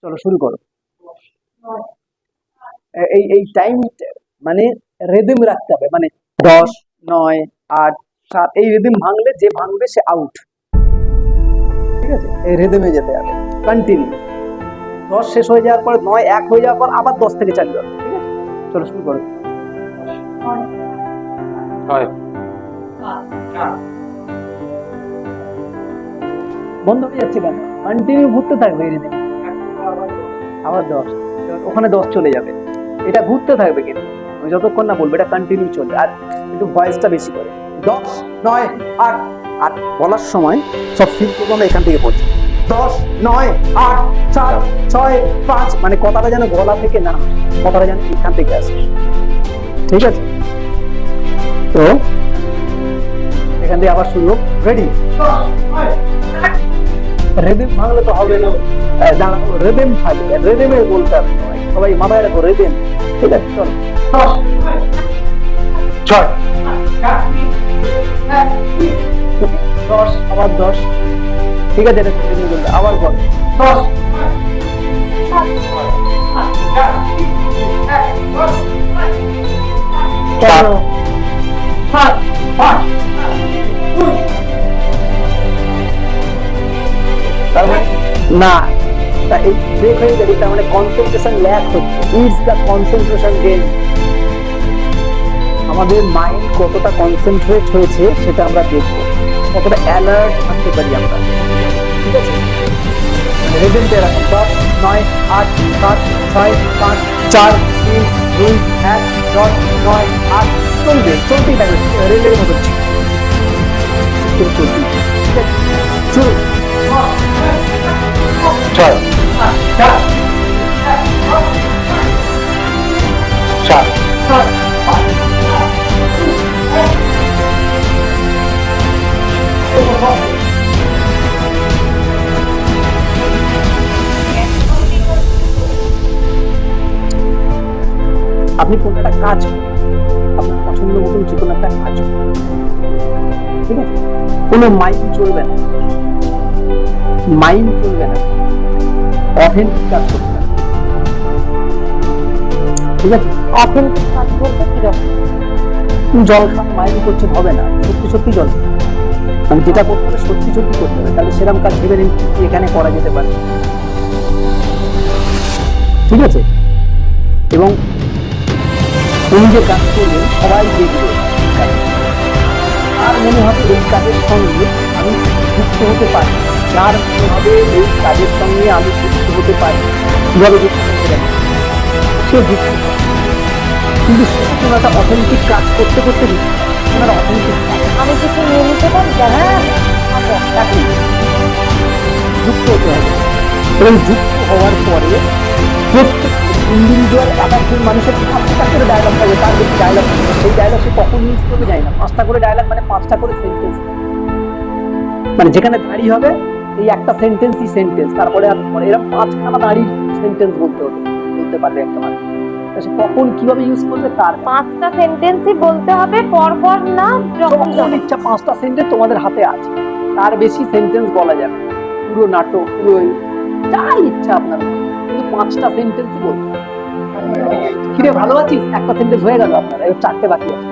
চলো শুরু করো। এই টাইম মানে রেদম রাখতে হবে, মানে 10, 9, 8, 7 এই রেদম ভাঙলে যে ভাঙবে সে আউট। ঠিক আছে, এই রেদমে যেতে হবে কন্টিনিউ। 10 শেষ হয়ে যাওয়ার পর 9, 1 হয়ে যাওয়ার পর আবার 10 থেকে চালু হবে। ঠিক আছে, চলো শুরু করো। বন্ধ হয়ে যাচ্ছে কেন? কন্টিনিউ ঘুরতে থাকবে এই রেদম। আবার 10, ওখানে 10 চলে যাবে। এটা ঘুরতে থাকবে কিন্তু আমি যতক্ষণ না বলবো এটা কন্টিনিউ চলবে। আর একটু ভয়েসটা বেশি করে 10, 9, 8। আর বলার সময় সব ফিল করবো আমরা এখান থেকে বলছি 10, 9, 8, 7, 6, 5, মানে কথাটা যেন গলা থেকে না, কথাটা যেন এখান থেকে আসে। ঠিক আছে, তো এখান থেকে আবার শুরু। রেডি? রেদেম ভাঙলে তো হবে না, রেদেম থাকবে, রেদেমে বলতে হবে সবাই মাথায় রাখো রেদেম। ঠিক আছে, চলো 6, আবার 10। ঠিক আছে, এটা কন্টিনিউ করবে, আবার বল 10, 11, 7, 5, 2। তার মানে না, এই ব্রেক হয়ে গেছে, তার মানে কনসেন্ট্রেশন ল্যাক হচ্ছে। It's the concentration gain. আমাদের মাইন্ড কতটা কনসেন্ট্রেট হয়েছে সেটা আমরা দেখবো, কতটা অ্যালার্ট থাকতে পারি আমরা। ঠিক আছে, রেজেন্টে রাখুন 10, 9, 8, 7, 6, 5, 4, 3, 2, 1, 10, 9, 8 চলবে, চলতেই থাকবে রেলের মতো চলতেই। ঠিক আছে, শুরু 6, 7, 5। আপনি কোন একটা কাজ করুন, আপনার পছন্দ মতন যে কোনো একটা কাজ করুন। ঠিক আছে, কোনো মাইন্ড চলবে না, মাইন্ড চলবে না, অথেন্টিক কাজ করতে হবে। ঠিক আছে, অথেন্টিক কাজ করতে কিরকম? জল খান মাইন্ড করছে হবে না, সত্যি সত্যি জল, মানে যেটা করতে হবে সত্যি সত্যি করতে হবে, তাহলে সেরকম কাজ ভেবে নিন এখানে করা যেতে পারে। ঠিক আছে, এবং উনি যে কাজ করবেন সবাই দেখবে, আর মনে হবে এই কাজের সঙ্গে আমি যুক্ত হতে পারি, যার মনে হবে এই কাজের সঙ্গে আমি যুক্ত হতে পারি। কিভাবে যুক্ত হতে পারি? সে যুক্ত হবে, কিন্তু সে কোনো একটা অথেন্টিক কাজ করতে করতে ওনার অথেন্টিক কাজ আমি কিছু নিয়ে নিতে পারি। হ্যাঁ চাকরি যুক্ত হতে হবে। এবং যুক্ত হওয়ার পরে প্রত্যেক ইন্ডিভিজুয়াল একজন মানুষের 5টা করে ডায়লগ থাকবে, তার বেশি ডায়লগ থাকবে। সেই ডায়লগ সে কখন ইউজ করবে যায় না। 5টা করে ডায়লগ মানে 5টা করে সেন্টেন্স, মানে যেখানে দাঁড়িয়ে হবে এই একটা সেন্টেন্সই সেন্টেন্স, তারপরে আর এরকম 5খানা দাঁড়িয়ে সেন্টেন্স বলতে পারবে একটা মানুষ। সে কখন কিভাবে ইউজ করবে তার 5টা সেন্টেন্সই বলতে হবে পর পর, না যখন যখন ইচ্ছা 5টা সেন্টেন্স তোমাদের হাতে আছে, তার বেশি সেন্টেন্স বলা যাবে, পুরো নাটক পুরো যা ইচ্ছা আপনার, কিন্তু 5টা সেন্টেন্সই বলতে হবে। কিরে ভালো আছিস, একটা সেন্টেন্স হয়ে গেল আপনার, এবার 4টে বাকি আছে।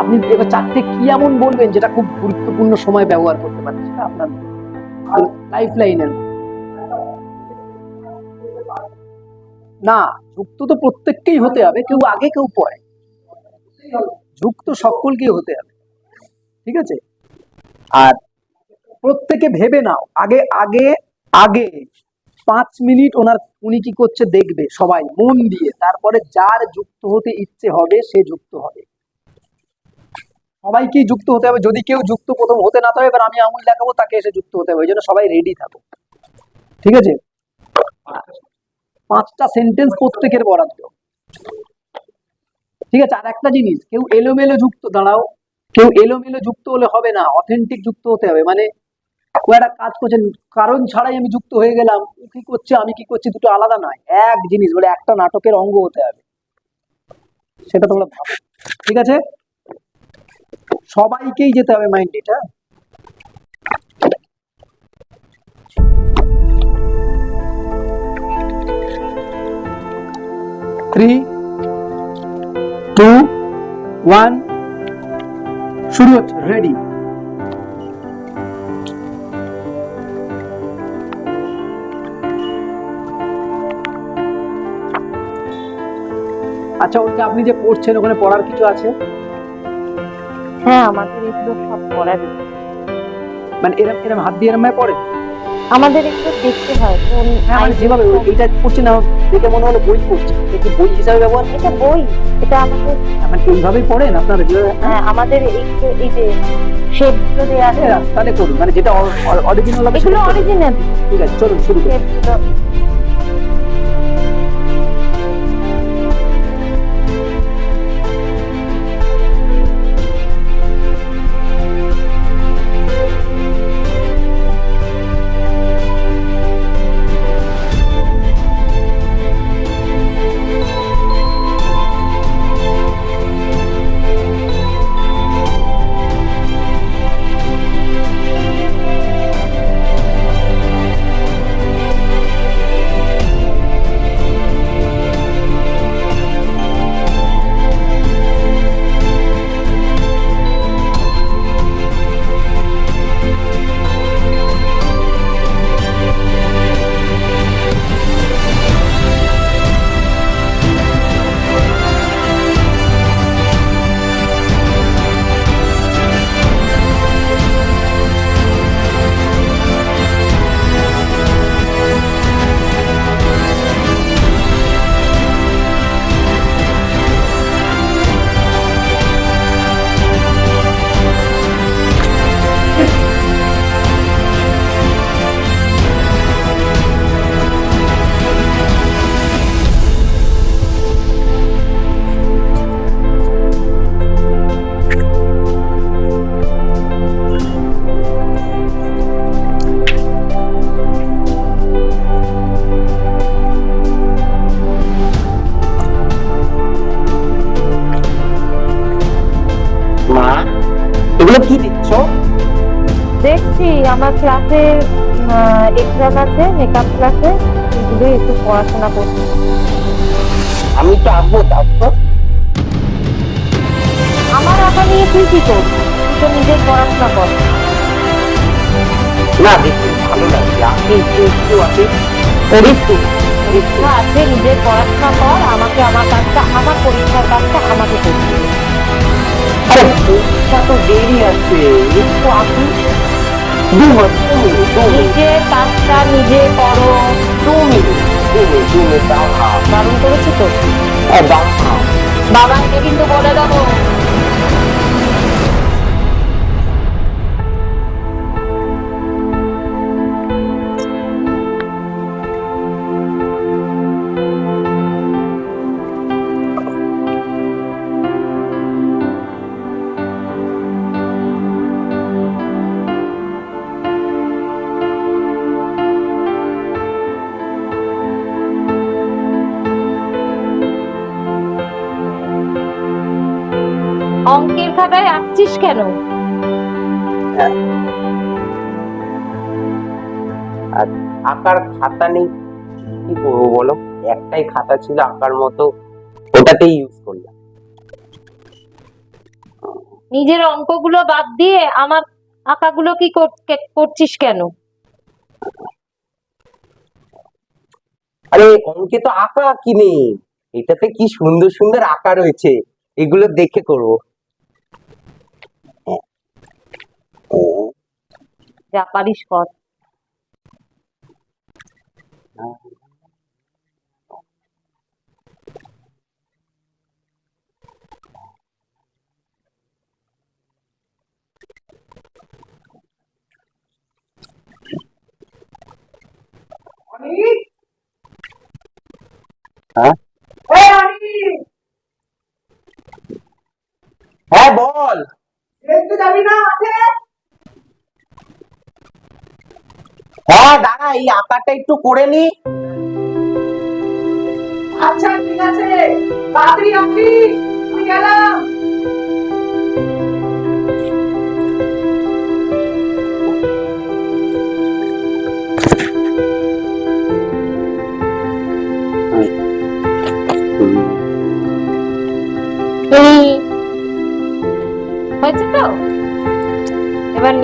আপনি এবার 4টে কি এমন বলবেন যেটা খুব গুরুত্বপূর্ণ সময় ব্যবহার করতে পারেন, সেটা আপনার লাইফ লাইনের। না, যুক্ত তো প্রত্যেককেই হতে হবে, কেউ আগে কেউ পরে, যুক্ত সকলকেই হতে হবে। ঠিক আছে, আর প্রত্যেকে ভেবে নাও আগে আগে আগে 5 মিনিট উনি কি করছে দেখবে সবাই মন দিয়ে, তারপরে যার যুক্ত হতে ইচ্ছে হবে সে যুক্ত হবে। সবাইকেই যুক্ত হতে হবে, যদি কেউ যুক্ত প্রথম হতে না পারে এবার আমি আঙুল দেখাবো তাকে এসে যুক্ত হতে হবে, ওই জন্য সবাই রেডি থাকো। ঠিক আছে, 5টা সেন্টেন্স প্রত্যেকের বরাদ্দ। ঠিক আছে, আর একটা জিনিস, কেউ এলোমেলো যুক্ত, দাঁড়াও, কেউ এলোমেলো যুক্ত হলে হবে না, অথেন্টিক যুক্ত হতে হবে। মানে ও একটা কাজ করছেন কারণ ছাড়াই আমি যুক্ত হয়ে গেলাম, ও কি করছে আমি কি করছি দুটো আলাদা নয়, এক জিনিস, বলে একটা নাটকের অঙ্গ হতে হবে, সেটা তোমরা ভাবো। ঠিক আছে, সবাইকেই যেতে হবে মাইন্ড এটা। 3 2 1 শুরু হচ্ছে রেডি আচ্ছা ওটা আপনি যে পড়ছেন ওখানে পড়ার কিছু আছে হ্যাঁ, আমাদের এগুলো সব পড়ার। মানে এরম এরম হাত দিয়ে এরম ভাবে পড়ে আমাদের একটু দেখতে হয় কোন হ্যাঁ মানে যেভাবে এইটা পড়ছে না দেখে মনে হলো বই পড়ছে এটা কি বই হিসাবে ব্যবহার এটা বই, এটা আমাদের। মানে এইভাবেই পড়েন আপনারা হ্যাঁ, আমাদের এই যে শেপগুলো দেয়া আছে, তাহলে করুন মানে যেটা অরিজিনাল হবে এগুলো অরিজিনাল। ঠিক আছে চলুন শুরু করি শেপগুলো মা এগুলো কি দিচ্ছ দেখছি। আমার ক্লাসে এক্সাম আছে, মেকআপ ক্লাসে, এগুলো একটু পড়াশোনা করছি। আমি তো আঁকবো তারপর আমার আঁকা নিয়ে তুই কি করবি? তুই তো নিজের পড়াশোনা কর। না দেখতে ভালো লাগছে আঁকি একটু আঁকি করিস তুই পরীক্ষা আছে, নিজের পড়াশোনা কর। আমাকে আমার কাজটা, আমার পরীক্ষার কাজটা আমাকে করতে হবে। আরে পরীক্ষা তো দেরি আছে একটু আঁকি নিজের কাজটা নিজে করো। 2 মিনিট বারণ করেছি তো, বাবাকে কিন্তু বলে দেবো। অঙ্কের খাতায় আঁকছিস কেন? আঁকার খাতা নেই, কি করবো বলো? একটাই খাতা ছিল আঁকার মতো, ওটাতেই ইউজ করলাম। নিজের অঙ্কগুলো বাদ দিয়ে আমার আঁকাগুলো কি করছিস কেন? আরে অঙ্কে তো আঁকা কি নেই, এটাতে কি সুন্দর সুন্দর আঁকা রয়েছে, এগুলো দেখে করবো। যা পারিস কর। হ্যাঁ বল। হ্যাঁ দাঁড়া, এই আঁকাটা একটু করে নি। আচ্ছা ঠিক আছে, তাড়াতাড়ি আসিস, আমি গেলাম।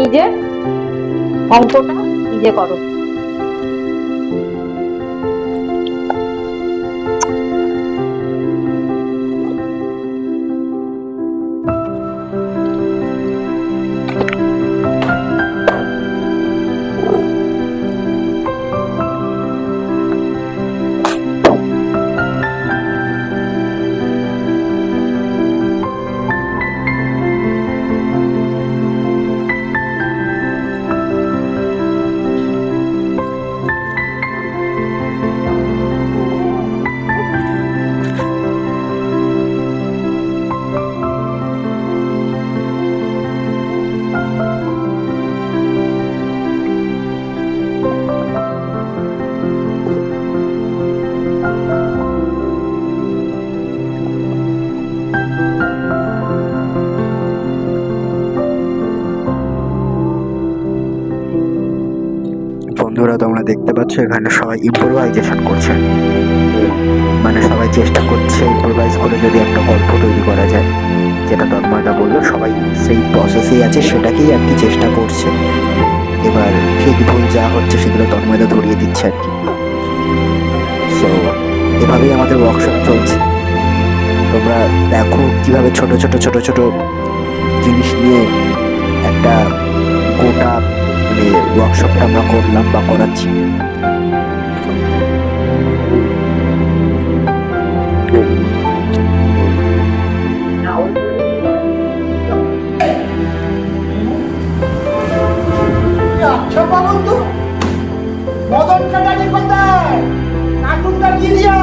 নিজে অঙ্কটা নিজে করো। বন্ধুরা, তোমরা দেখতে পাচ্ছ এখানে সবাই ইম্প্রোভাইজেশন করছে, মানে সবাই চেষ্টা করছে ইম্প্রোভাইজ করে যদি একটা গল্প তৈরি করা যায়। যেটা তন্ময়দা বললো, সবাই সেই প্রসেসেই আছে, সেটাকেই আর কি চেষ্টা করছে। এবার ঠিক ভুল যা হচ্ছে সেগুলো তন্ময়দা ধরিয়ে দিচ্ছে আর কি। সো এভাবেই আমাদের ওয়ার্কশপ চলছে। তোমরা দেখো কিভাবে ছোট ছোট ছোট ছোট জিনিস নিয়ে একটা গোটা মানে ওয়ার্কশপটা আমরা করলাম বা করাচ্ছি। আচ্ছা বলুন তো, মদন কাটারি কোথায়? কার্টুনটা কি দিয়া?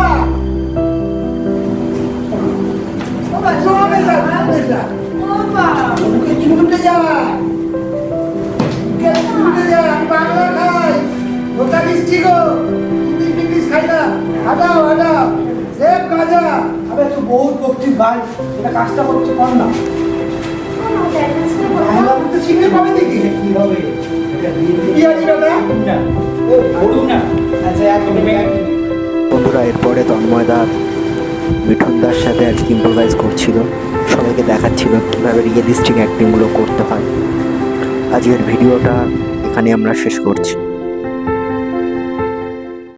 মুখে চুলতে যায়, মুখে চুলতে যায়। আমি বাংলা খাই, ওটা মিষ্টি গো, ইংলিশ ইংলিশ খাই না। হাঁটাও হাঁটাও, সেব গাজা। আরে তো বহুত বকছি ভাই, এটা কাজটা করছে কর না। বাংলা বলতে শিখে পাবে নাকি? কি হবে বন্ধুরা, এরপরে তন্ময়দা মিঠুনদার সাথে আর কি ইম্প্রোভাইজ করছিল, সবাইকে দেখাচ্ছিল কীভাবে রিয়েলিস্টিক অ্যাক্টিংগুলো করতে হয়। আজকের ভিডিওটা এখানে আমরা শেষ করছি।